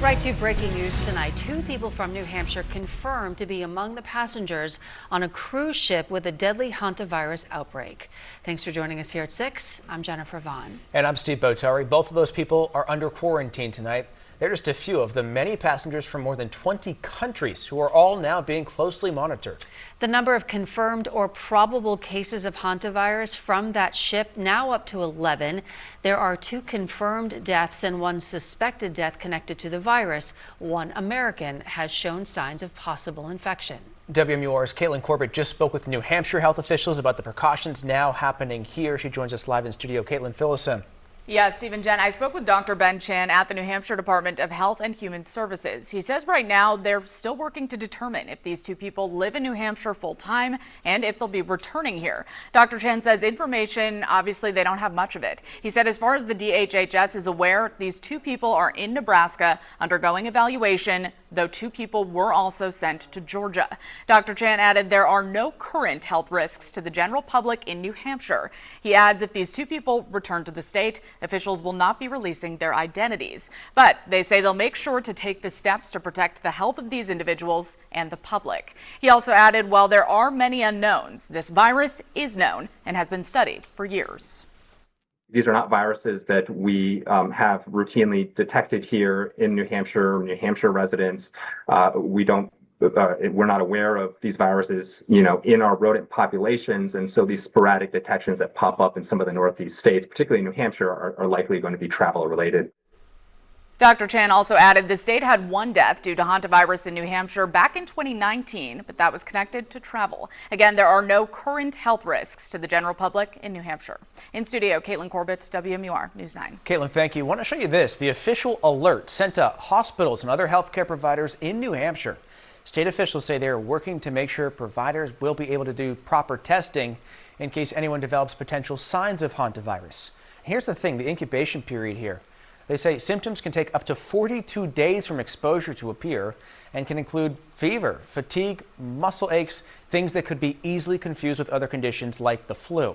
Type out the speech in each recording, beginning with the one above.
Right to breaking news tonight. 2 people from New Hampshire confirmed to be among the passengers on a cruise ship with a deadly hantavirus outbreak. Thanks for joining us here at 6. I'm Jennifer Vaughn. And I'm Steve Botari. Both of those people are under quarantine tonight. They're just a few of the many passengers from more than 20 countries who are all now being closely monitored. The number of confirmed or probable cases of hantavirus from that ship now up to 11. There are 2 confirmed deaths and 1 suspected death connected to the virus. 1 American has shown signs of possible infection. WMUR's Caitlin Corbett just spoke with New Hampshire health officials about the precautions now happening here. She joins us live in studio. Caitlin, fill us in. Yeah, Steve and Jen, I spoke with Dr. Ben Chan at the New Hampshire Department of Health and Human Services. He says right now they're still working to determine if these 2 people live in New Hampshire full time and if they'll be returning here. Dr. Chan says information, obviously they don't have much of it. He said as far as the DHHS is aware, these 2 people are in Nebraska undergoing evaluation, though 2 people were also sent to Georgia. Dr. Chan added there are no current health risks to the general public in New Hampshire. He adds if these 2 people return to the state, officials will not be releasing their identities, but they say they'll make sure to take the steps to protect the health of these individuals and the public. He also added, while there are many unknowns, this virus is known and has been studied for years. These are not viruses that we have routinely detected here in New Hampshire, New Hampshire residents. We're not aware of these viruses, in our rodent populations. And so these sporadic detections that pop up in some of the Northeast states, particularly New Hampshire, are likely going to be travel related. Dr. Chan also added the state had 1 death due to hantavirus in New Hampshire back in 2019, but that was connected to travel. Again, there are no current health risks to the general public in New Hampshire. In studio, Caitlin Corbett, WMUR News 9. Caitlin, thank you. I want to show you this. The official alert sent to hospitals and other healthcare providers in New Hampshire. State officials say they are working to make sure providers will be able to do proper testing in case anyone develops potential signs of hantavirus. Here's the thing, the incubation period here. They say symptoms can take up to 42 days from exposure to appear and can include fever, fatigue, muscle aches, things that could be easily confused with other conditions like the flu.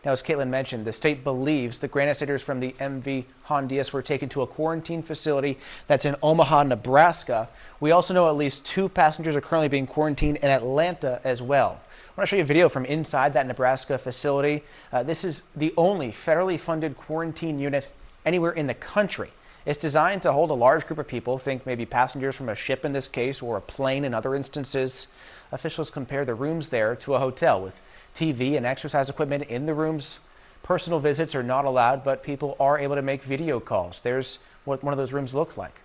Now, as Caitlin mentioned, the state believes the granite from the MV Hondias were taken to a quarantine facility that's in Omaha, Nebraska. We also know at least 2 passengers are currently being quarantined in Atlanta as well. I want to show you a video from inside that Nebraska facility. This is the only federally funded quarantine unit anywhere in the country. It's designed to hold a large group of people, think maybe passengers from a ship in this case or a plane in other instances. Officials compare the rooms there to a hotel with TV and exercise equipment in the rooms. Personal visits are not allowed, but people are able to make video calls. There's what one of those rooms looks like.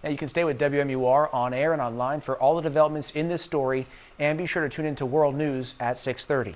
Now you can stay with WMUR on air and online for all the developments in this story, and be sure to tune into World News at 6:30.